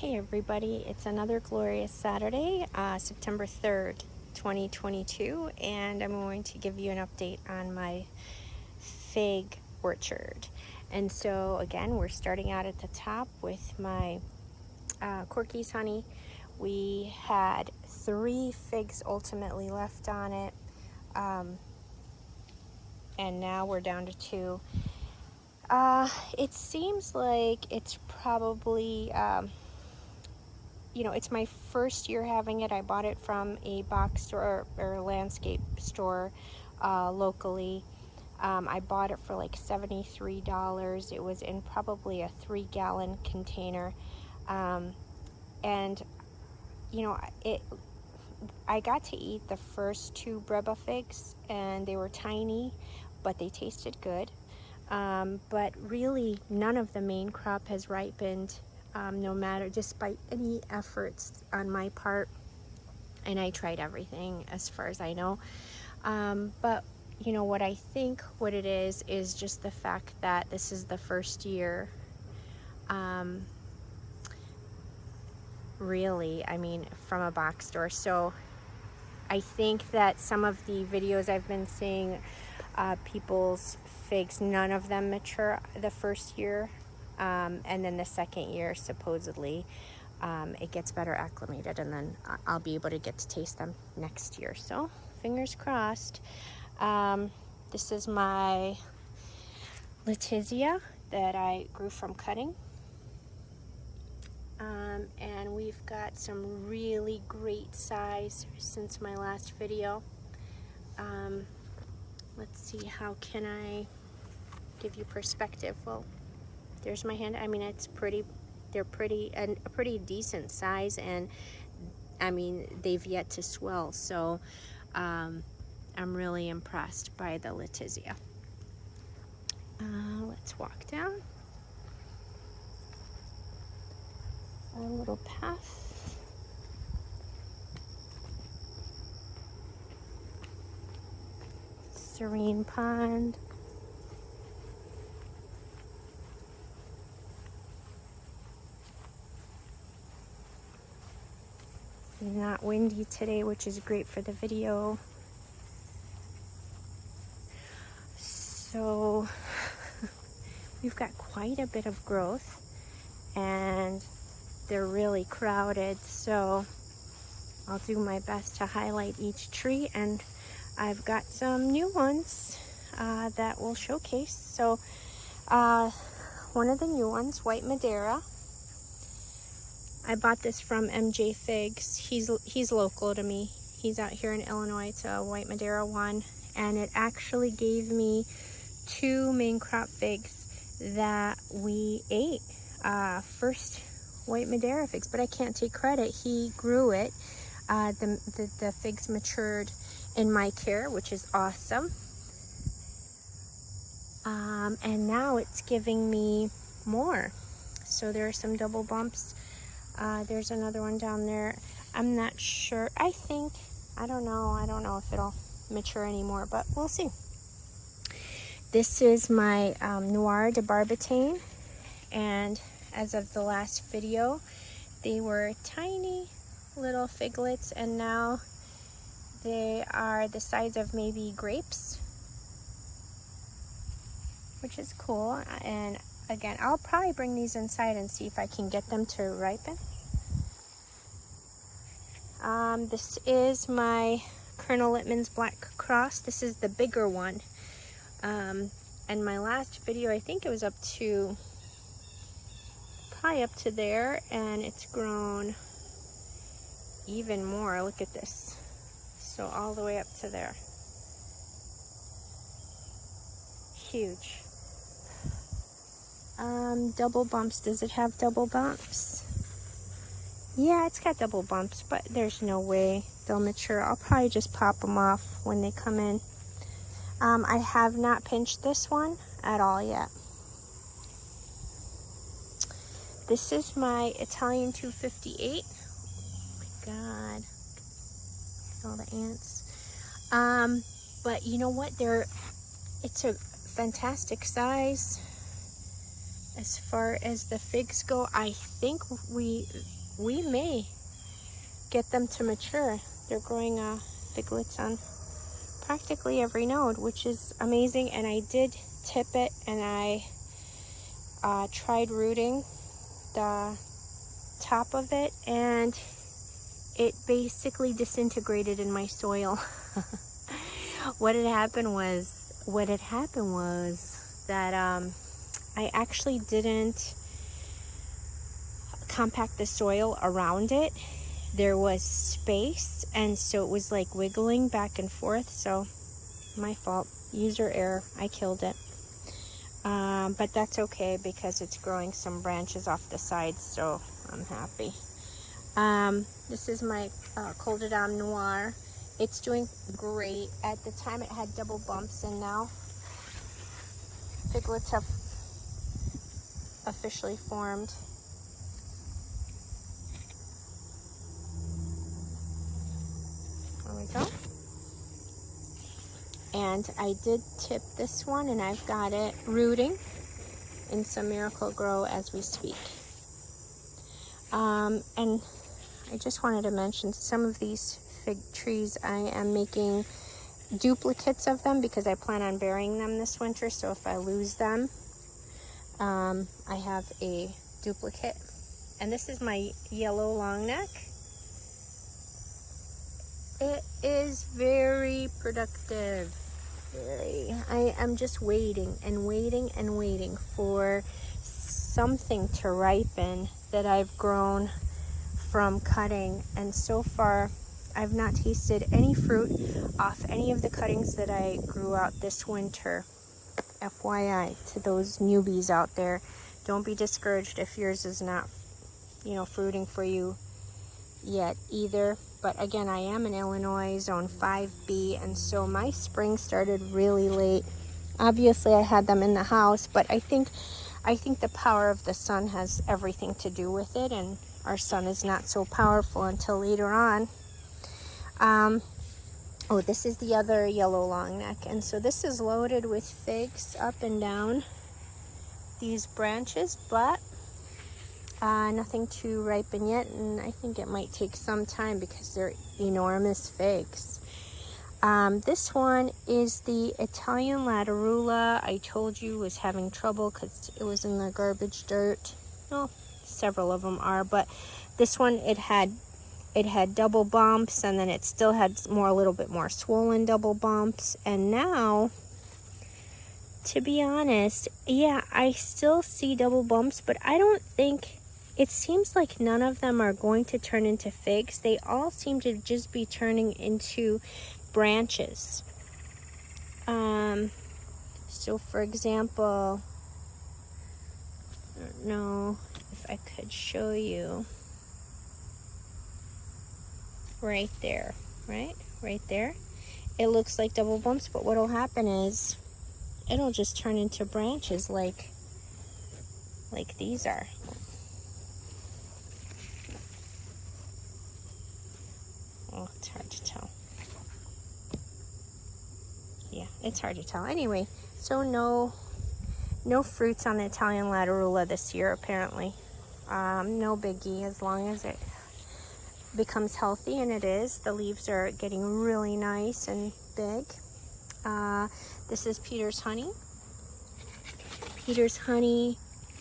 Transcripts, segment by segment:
Hey everybody, it's another glorious Saturday, September 3rd, 2022, and I'm going to give you an update on my fig orchard. And so again, we're starting out at the top with my Corky's honey. We had 3 figs ultimately left on it, and now we're down to 2. It seems like it's probably it's my first year having it. I bought it from a box store or landscape store locally. I bought it for like $73. It was in probably a 3-gallon container. And I got to eat the first 2 breba figs, and they were tiny, but they tasted good. But really, none of the main crop has ripened, no matter, despite any efforts on my part. And I tried everything as far as I know. But what I think what it is just the fact that this is the first year. Really, I mean, from a box store. So I think that some of the videos I've been seeing, people's figs, none of them mature the first year, and then the second year supposedly it gets better acclimated, and then I'll be able to get to taste them next year. So fingers crossed. This is my Letizia that I grew from cutting. And we've got some really great size since my last video. Let's see, how can I give you perspective? Well, there's my hand. I mean, it's pretty, they're pretty, and a pretty decent size, and I mean, they've yet to swell, so I'm really impressed by the Letizia. Let's walk down a little path. Serene pond. Not windy today, which is great for the video. So we've got quite a bit of growth, and they're really crowded, so I'll do my best to highlight each tree, and I've got some new ones that we'll showcase. So one of the new ones, White Madeira. I bought this from MJ Figs. He's local to me. He's out here in Illinois. It's a White Madeira one, and it actually gave me 2 main crop figs that we ate. First White Madeira figs, but I can't take credit. He grew it. The figs matured in my care, which is awesome. And now it's giving me more. So there are some double bumps. There's another one down there. I'm not sure. I don't know if it'll mature anymore, but we'll see. This is my Noir de Barbatane, and as of the last video, they were tiny little figlets, and now they are the size of maybe grapes, which is cool. And again, I'll probably bring these inside and see if I can get them to ripen. This is my Colonel Littman's Black Cross. This is the bigger one. And my last video, I think it was probably up to there, and it's grown even more. Look at this. So all the way up to there. Huge. Double bumps. Does it have double bumps? Yeah, it's got double bumps, but there's no way they'll mature. I'll probably just pop them off when they come in. I have not pinched this one at all yet. This is my Italian 258. Oh my God. All the ants. But you know what? It's a fantastic size. as far as the figs go, I think we may get them to mature. They're growing figlets on practically every node, which is amazing. And I did tip it, and I tried rooting the top of it, and it basically disintegrated in my soil. What had happened was that I actually didn't compact the soil around it. There was space, and so it was like wiggling back and forth. So my fault, user error, I killed it. But that's okay because it's growing some branches off the sides, so I'm happy. This is my Coldedam Noir. It's doing great. At the time it had double bumps, and now figlets have officially formed. There we go. And I did tip this one, and I've got it rooting in some Miracle Grow as we speak. And I just wanted to mention some of these fig trees. I am making duplicates of them because I plan on burying them this winter. So if I lose them, I have a duplicate. And this is my yellow long neck. It is very productive. I am just waiting and waiting and waiting for something to ripen that I've grown from cutting, and so far I've not tasted any fruit off any of the cuttings that I grew out this winter. FYI to those newbies out there, don't be discouraged if yours is not, fruiting for you yet either. But again, I am in Illinois, zone 5B, and so my spring started really late. Obviously, I had them in the house, but I think the power of the sun has everything to do with it, and our sun is not so powerful until later on. Oh, this is the other yellow long neck, and so this is loaded with figs up and down these branches, but nothing to ripen yet, and I think it might take some time because they're enormous figs. This one is the Italian Latarula. I told you was having trouble because it was in the garbage dirt. Well, several of them are, but this one it had double bumps, and then it still had a little bit more swollen double bumps, and now, to be honest, yeah, I still see double bumps, but I don't think, it seems like none of them are going to turn into figs. They all seem to just be turning into branches. So for example, I don't know if I could show you right there, right there. It looks like double bumps, but what'll happen is it'll just turn into branches like these are. Oh, it's hard to tell. Yeah, it's hard to tell. Anyway, so no fruits on the Italian Latarula this year, apparently. No biggie, as long as it becomes healthy, and it is. The leaves are getting really nice and big. This is Peter's Honey. Peter's Honey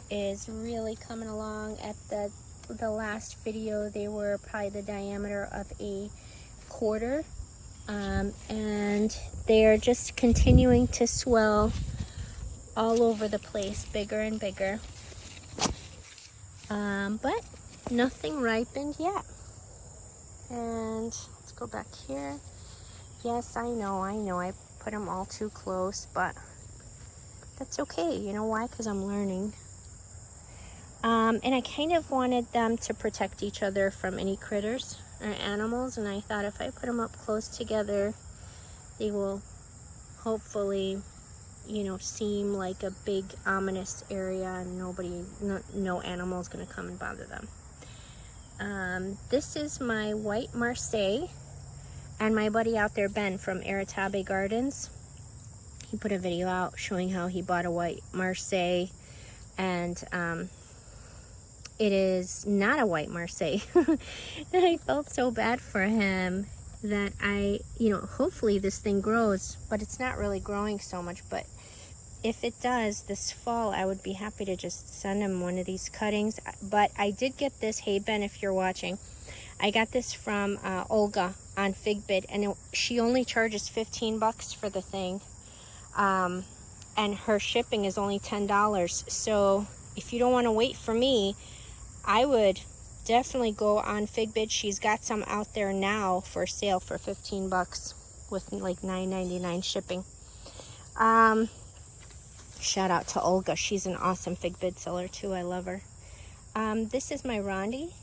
is really coming along. At the last video, they were probably the diameter of a quarter, and they are just continuing to swell all over the place, bigger and bigger, but nothing ripened yet. And let's go back here. Yes, I know I put them all too close, but that's okay. You know why? Because I'm learning. And I kind of wanted them to protect each other from any critters or animals, and I thought if I put them up close together, they will hopefully, seem like a big ominous area, and no animal is going to come and bother them. This is my white Marseille, and my buddy out there, Ben from Aritabe Gardens, he put a video out showing how he bought a white Marseille, And it is not a white Marseille. And I felt so bad for him that hopefully this thing grows, but it's not really growing so much. But if it does this fall, I would be happy to just send him one of these cuttings. But I did get this, hey Ben, if you're watching, I got this from Olga on Figbid, and she only charges 15 bucks for the thing. And her shipping is only $10. So if you don't want to wait for me, I would definitely go on Figbid. She's got some out there now for sale for 15 bucks with like $9.99 shipping. Shout out to Olga. She's an awesome Figbid seller too. I love her. This is my Rondi.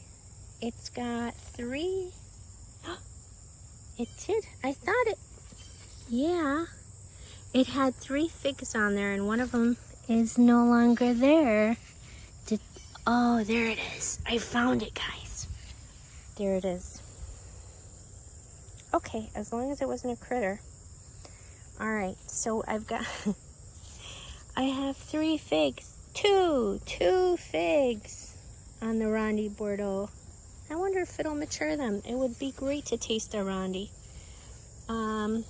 It's got 3. It did. I thought it. Yeah. It had 3 figs on there, and one of them is no longer there. Oh, there it is. I found it, guys. There it is. Okay, as long as it wasn't a critter. All right, so I've got, I have 3 figs. Two figs on the Rondi Bordeaux. I wonder if it'll mature them. It would be great to taste a Rondi. And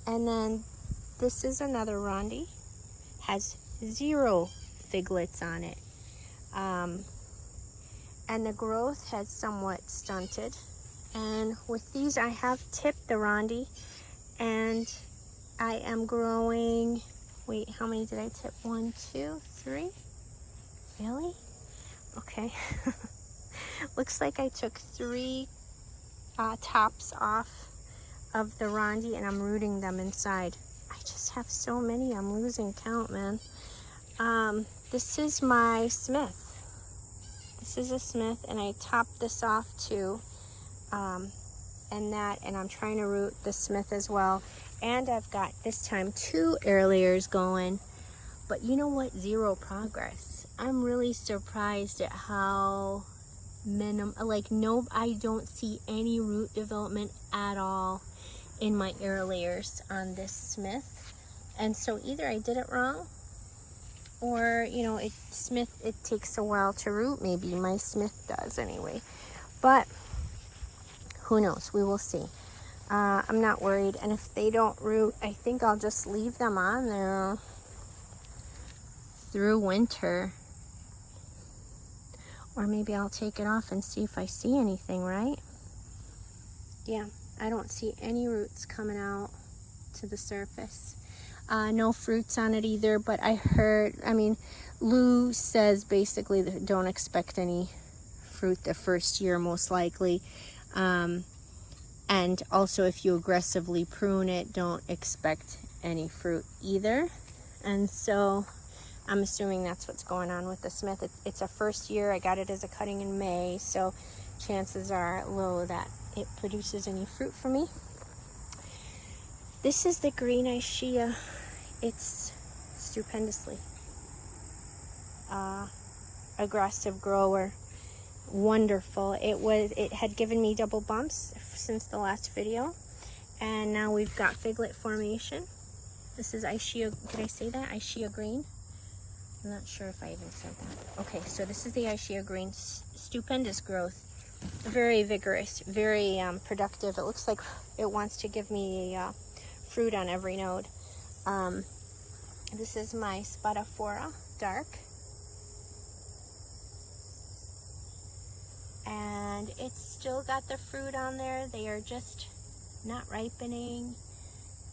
then this is another Rondi. Has 0 figlets on it. And the growth has somewhat stunted. And with these, I have tipped the Rondi, and I am growing, wait, how many did I tip? 1, 2, 3? Really? Okay. Looks like I took 3 tops off of the Rondi, and I'm rooting them inside. I just have so many, I'm losing count, man. This is my Smith. This is a Smith, and I topped this off too. And I'm trying to root the Smith as well. And I've got this time 2 air layers going. But you know what? 0 progress. I'm really surprised at how I don't see any root development at all in my air layers on this Smith. And so either I did it wrong, or it takes a while to root. Maybe my Smith does anyway, but who knows? We will see. I'm not worried, and if they don't root, I think I'll just leave them on there through winter, or maybe I'll take it off and see if I see anything, right? Yeah, I don't see any roots coming out to the surface. No fruits on it either, but Lou says basically that don't expect any fruit the first year, most likely. And also, if you aggressively prune it, don't expect any fruit either. And so I'm assuming that's what's going on with the Smith. It's a first year. I got it as a cutting in May, so chances are low that it produces any fruit for me. This is the green Ishia. It's stupendously aggressive grower. Wonderful. It had given me double bumps since the last video, and now we've got figlet formation. This is Ishia. Did I say that? Ishia green? I'm not sure if I even said that. Okay, so this is the Ishia green. Stupendous growth. Very vigorous, very productive. It looks like it wants to give me fruit on every node. This is my Spadaphora dark, and it's still got the fruit on there. They are just not ripening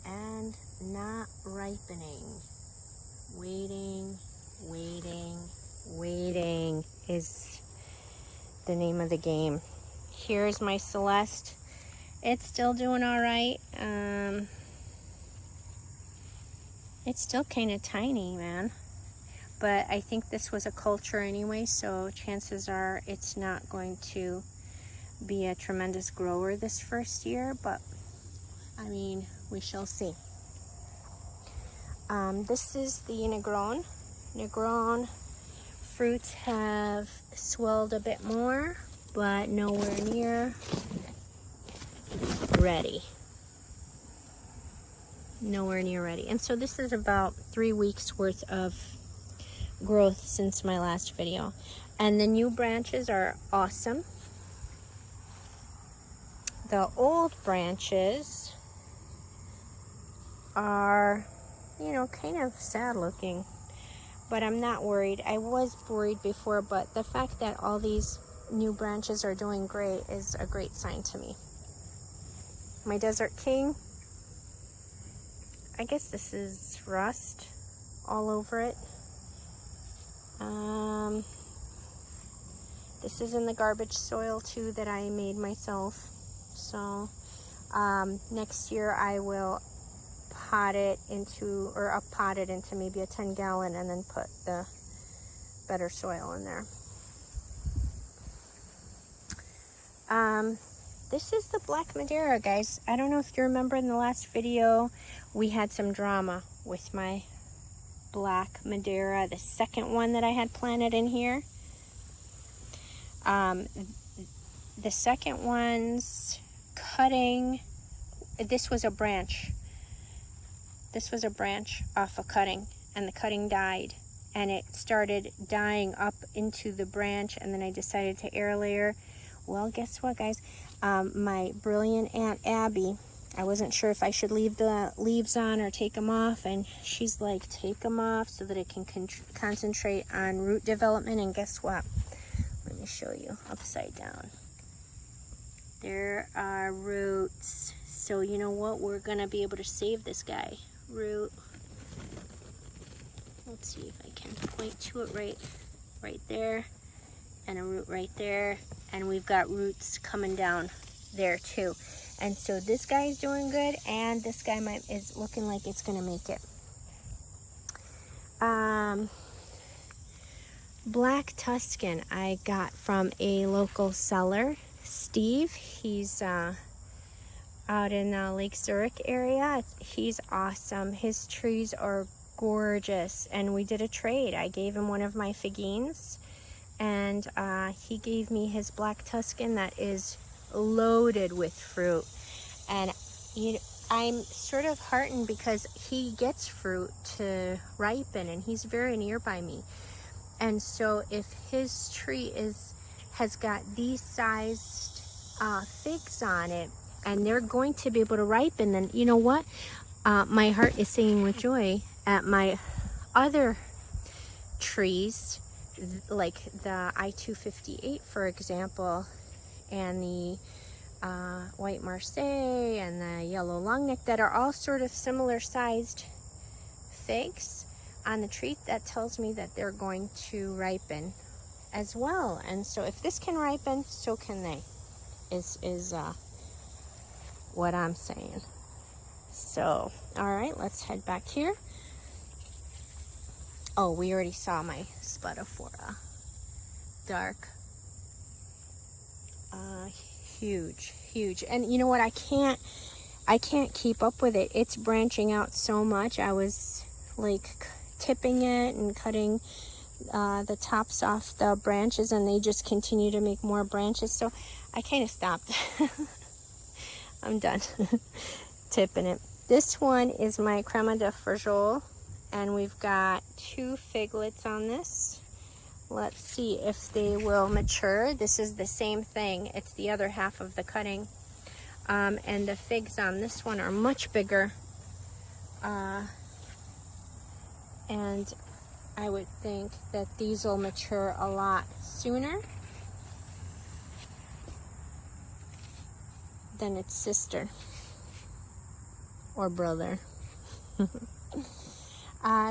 and not ripening. Waiting is the name of the game. Here's my Celeste. It's still doing all right. It's still kind of tiny, man. But I think this was a culture anyway, so chances are it's not going to be a tremendous grower this first year, but I mean, we shall see. This is the Negron. Negron fruits have swelled a bit more, but nowhere near ready. Nowhere near ready. And so this is about 3 weeks worth of growth since my last video. And the new branches are awesome. The old branches are, you know, kind of sad looking, but I'm not worried. I was worried before, but the fact that all these new branches are doing great is a great sign to me. My Desert King, I guess this is rust all over it. This is in the garbage soil too that I made myself. So next year I will pot it into, or up-pot it into maybe a 10-gallon and then put the better soil in there. This is the Black Madeira, guys. I don't know if you remember in the last video, we had some drama with my Black Madeira, the second one that I had planted in here. The second one's cutting, this was a branch. This was a branch off a cutting, and the cutting died. And it started dying up into the branch, and then I decided to air layer. Well, guess what, guys? My brilliant Aunt Abby, I wasn't sure if I should leave the leaves on or take them off, and she's like, take them off so that it can concentrate on root development. And guess what? Let me show you upside down. There are roots. So you know what? We're gonna be able to save this guy. Root. Let's see if I can point to it right there, and a root right there, and we've got roots coming down there too. And so this guy is doing good, and this guy is looking like it's gonna make it. Black Tuscan I got from a local seller, Steve. He's out in Lake Zurich area. He's awesome. His trees are gorgeous, and we did a trade. I gave him one of my figines, and he gave me his Black Tuscan that is loaded with fruit. And I'm sort of heartened because he gets fruit to ripen, and he's very nearby me. And so if his tree has got these sized figs on it, and they're going to be able to ripen, then you know what? My heart is singing with joy at my other trees, like the I-258, for example, and the white Marseille and the yellow long neck, that are all sort of similar sized figs on the tree. That tells me that they're going to ripen as well. And so if this can ripen, so can they, is what I'm saying. So, all right, let's head back here. Oh, we already saw my Spudophora. Dark. Huge. And you know what? I can't keep up with it. It's branching out so much. I was like tipping it and cutting the tops off the branches, and they just continue to make more branches. So I kind of stopped. I'm done tipping it. This one is my Crema de Frajol, and we've got 2 figlets on this. Let's see if they will mature. This is the same thing. It's the other half of the cutting. And the figs on this one are much bigger. And I would think that these will mature a lot sooner than its sister or brother.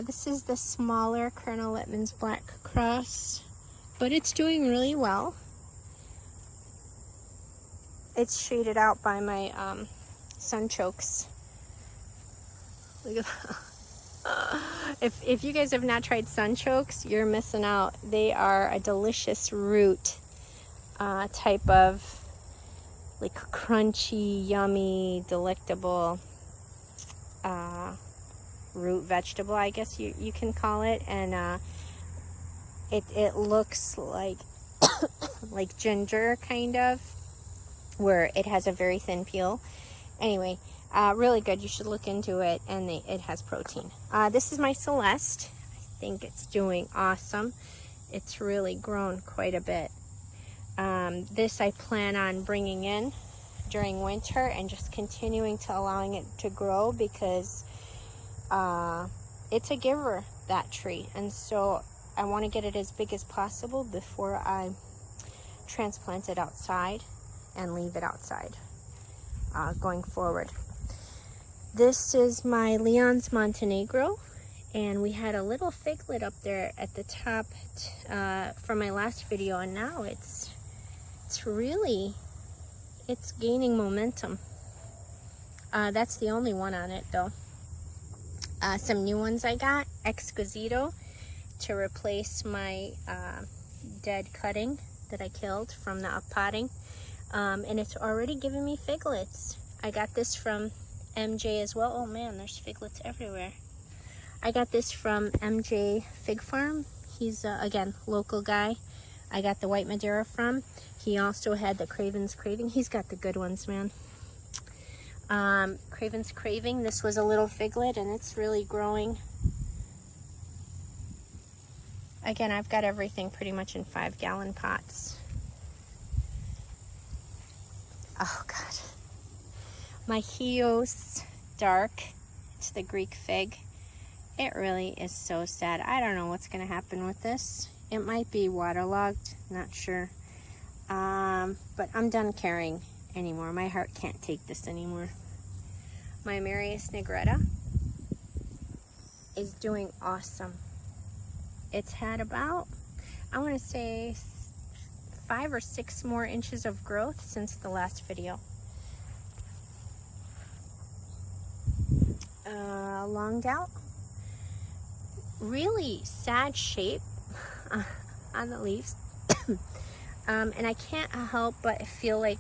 This is the smaller Colonel Littman's Black Cross, but it's doing really well. It's shaded out by my sunchokes. Look at that. If you guys have not tried sunchokes, you're missing out. They are a delicious root type of like crunchy, yummy, delectable root vegetable, I guess you can call it. And it looks like like ginger, kind of, where it has a very thin peel. Anyway, really good. You should look into it, and it has protein. This is my Celeste. I think it's doing awesome. It's really grown quite a bit. This I plan on bringing in during winter and just continuing to allowing it to grow, because it's a giver, that tree, and so I want to get it as big as possible before I transplant it outside and leave it outside going forward. This is my Leon's Montenegro, and we had a little figlet up there at the top from my last video, and now it's gaining momentum. That's the only one on it though. Some new ones I got, Exquisito, to replace my dead cutting that I killed from the uppotting. And it's already giving me figlets. I got this from MJ as well. Oh man, there's figlets everywhere. I got this from MJ Fig Farm. He's, again, local guy. I got the white Madeira from. He also had the Craven's Craving. He's got the good ones, man. Craven's Craving. This was a little figlet, and it's really growing. Again, I've got everything pretty much in 5-gallon pots. Oh, God. My Chios Dark. It's the Greek fig. It really is so sad. I don't know what's going to happen with this. It might be waterlogged. Not sure. But I'm done caring anymore. My heart can't take this anymore. My Marius Negretta is doing awesome. It's had about, I want to say, 5 or 6 more inches of growth since the last video. Longed out. Really sad shape on the leaves. And I can't help but feel like,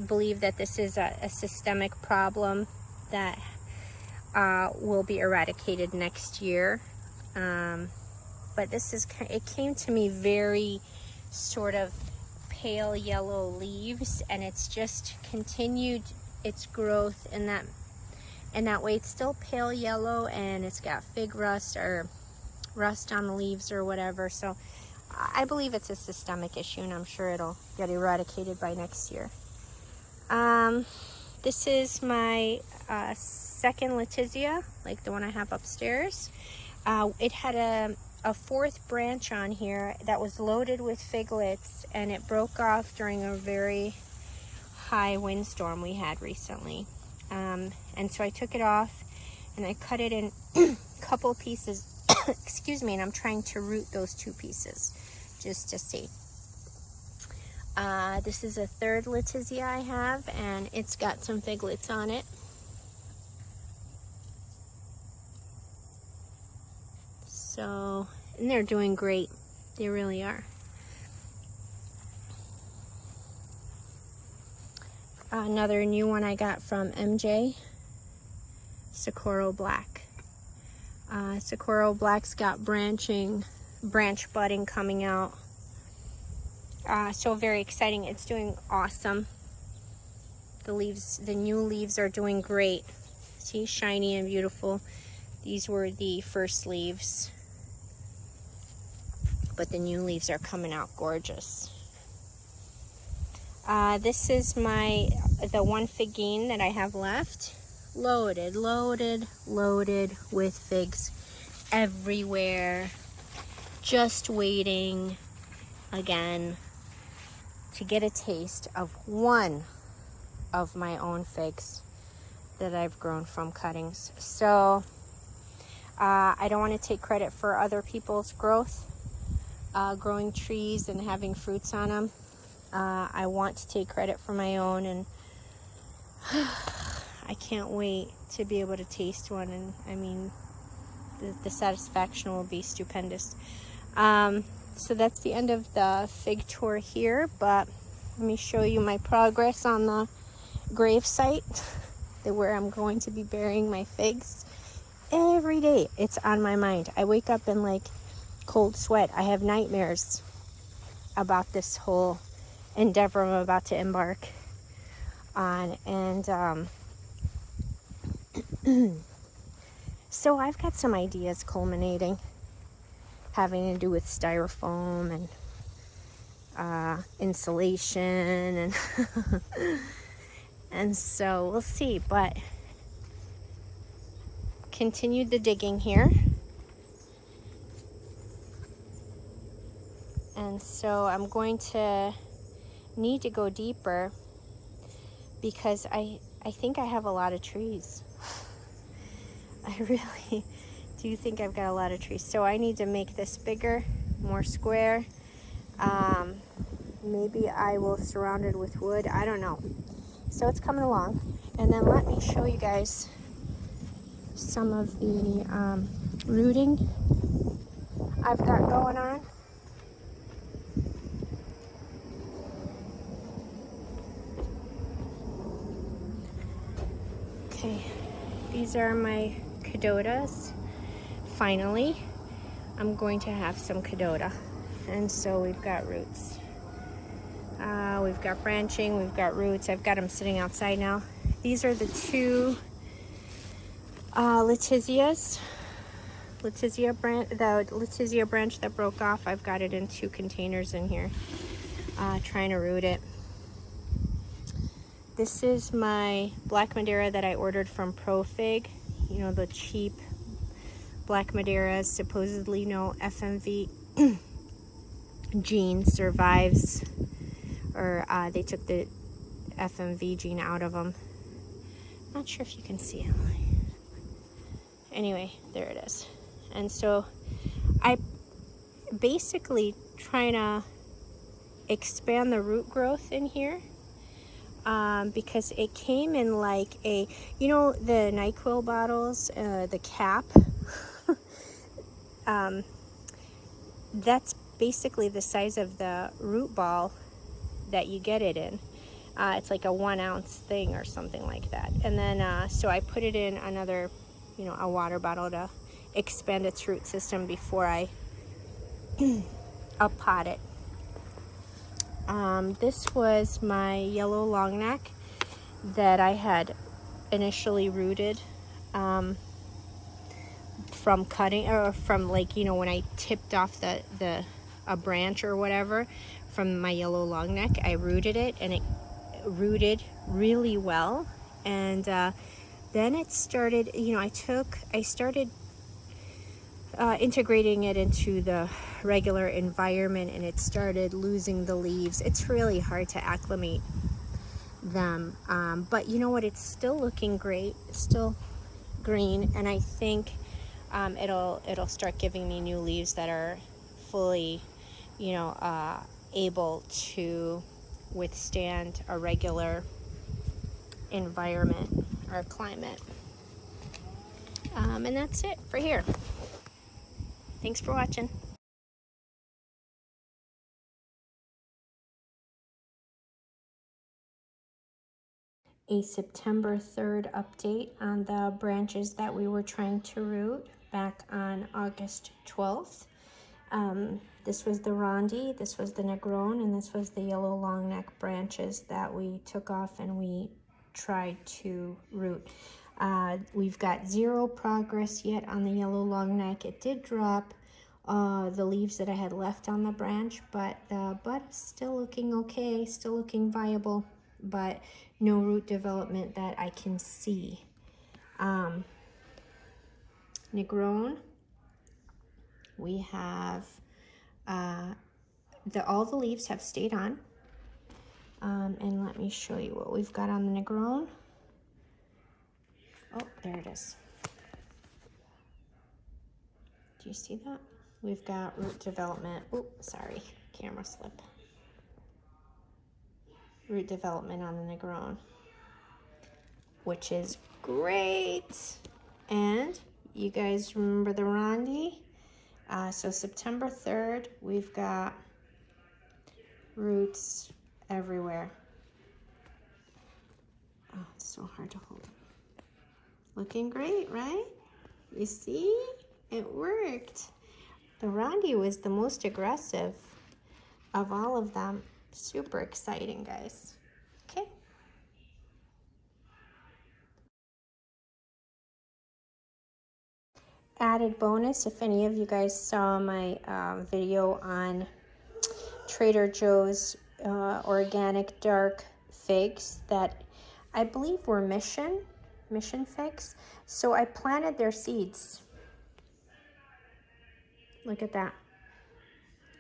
believe that this is a systemic problem that will be eradicated next year. But this is, it came to me very sort of pale yellow leaves, and it's just continued its growth in that way. It's still pale yellow, and it's got fig rust or rust on the leaves or whatever. So I believe it's a systemic issue, and I'm sure it'll get eradicated by next year. This is my second Letizia, like the one I have upstairs. It had a 4th branch on here that was loaded with figlets, and it broke off during a very high windstorm we had recently. And so I took it off and I cut it in a couple pieces. Excuse me, and I'm trying to root those 2 pieces just to see. This is a 3rd Letizia I have, and it's got some figlets on it. So, and they're doing great. They really are. Another new one I got from MJ, Socorro Black. Socorro Black's got branch budding coming out. So very exciting. It's doing awesome. The new leaves are doing great. See, shiny and beautiful. These were the first leaves, but the new leaves are coming out gorgeous. This is the one figine that I have left. Loaded with figs everywhere. Just waiting again to get a taste of one of my own figs that I've grown from cuttings. So I don't want to take credit for other people's growth, growing trees and having fruits on them. I want to take credit for my own, and I can't wait to be able to taste one, and I mean the satisfaction will be stupendous. So that's the end of the fig tour here, but let me show you my progress on the grave site where I'm going to be burying my figs. Every day it's on my mind. I wake up in like cold sweat. I have nightmares about this whole endeavor I'm about to embark on, and so I've got some ideas culminating. having to do with styrofoam and insulation and and so we'll see, but continued the digging here. And so I'm going to need to go deeper because I think I have a lot of trees. I really do think I've got a lot of trees. So I need to make this bigger, more square. Maybe I will surround it with wood. I don't know. So it's coming along. And then let me show you guys some of the rooting I've got going on. Okay, these are my cadotas. Finally, I'm going to have some cadota. And so we've got roots. We've got branching, we've got roots. I've got them sitting outside now. These are the two Letizias. The Letizia branch that broke off, I've got it in 2 containers in here, trying to root it. This is my black Madeira that I ordered from Profig. You know, the cheap black Madeiras, supposedly no FMV gene survives, or they took the FMV gene out of them. Not sure if you can see it. Anyway, there it is. And so I basically trying to expand the root growth in here, because it came in like a, you know, the NyQuil bottles, the cap. That's basically the size of the root ball that you get it in. It's like a 1 ounce thing or something like that. And then so I put it in another, you know, a water bottle to expand its root system before I pot it. This was my yellow long neck that I had initially rooted from cutting, or from, like, you know, when I tipped off a branch or whatever from my yellow long neck. I rooted it and it rooted really well. And then it started, you know, I started integrating it into the regular environment, and it started losing the leaves. It's really hard to acclimate them, but you know what, it's still looking great. It's still green, and I think it'll start giving me new leaves that are fully, you know, able to withstand a regular environment or climate. And that's it for here. Thanks for watching. A September 3rd update on the branches that we were trying to root back on August 12th. This was the Rondi, this was the Negron, and this was the yellow long neck branches that we took off and we tried to root. We've got 0 progress yet on the yellow long neck. It did drop the leaves that I had left on the branch, but the bud is still looking okay, still looking viable, but no root development that I can see. Negron, we have all the leaves have stayed on. And let me show you what we've got on the Negron. Oh, there it is. Do you see that? We've got root development. Oh, sorry, camera slip. Root development on the Negron, which is great. And you guys remember the Rondi? So September 3rd, we've got roots everywhere. Oh, it's so hard to hold. Looking great, right? You see? It worked. The Rondi was the most aggressive of all of them. Super exciting, guys. Okay. added bonus, if any of you guys saw my video on Trader Joe's organic dark figs that I believe were mission figs. So I planted their seeds. Look at that.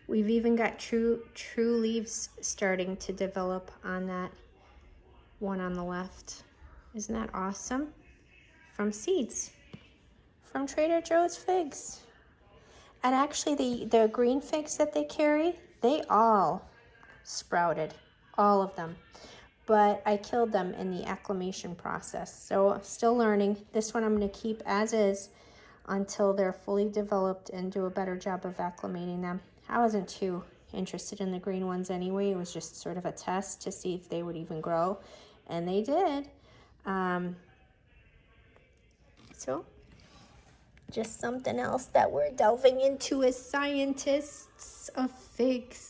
We've even got true leaves starting to develop on that one on the left. Isn't that awesome? From seeds. From Trader Joe's figs. And actually the green figs that they carry, they all sprouted. All of them. But I killed them in the acclimation process. So I'm still learning. This one I'm going to keep as is until they're fully developed and do a better job of acclimating them. I wasn't too interested in the green ones anyway. It was just sort of a test to see if they would even grow. And they did. So just something else that we're delving into as scientists of figs.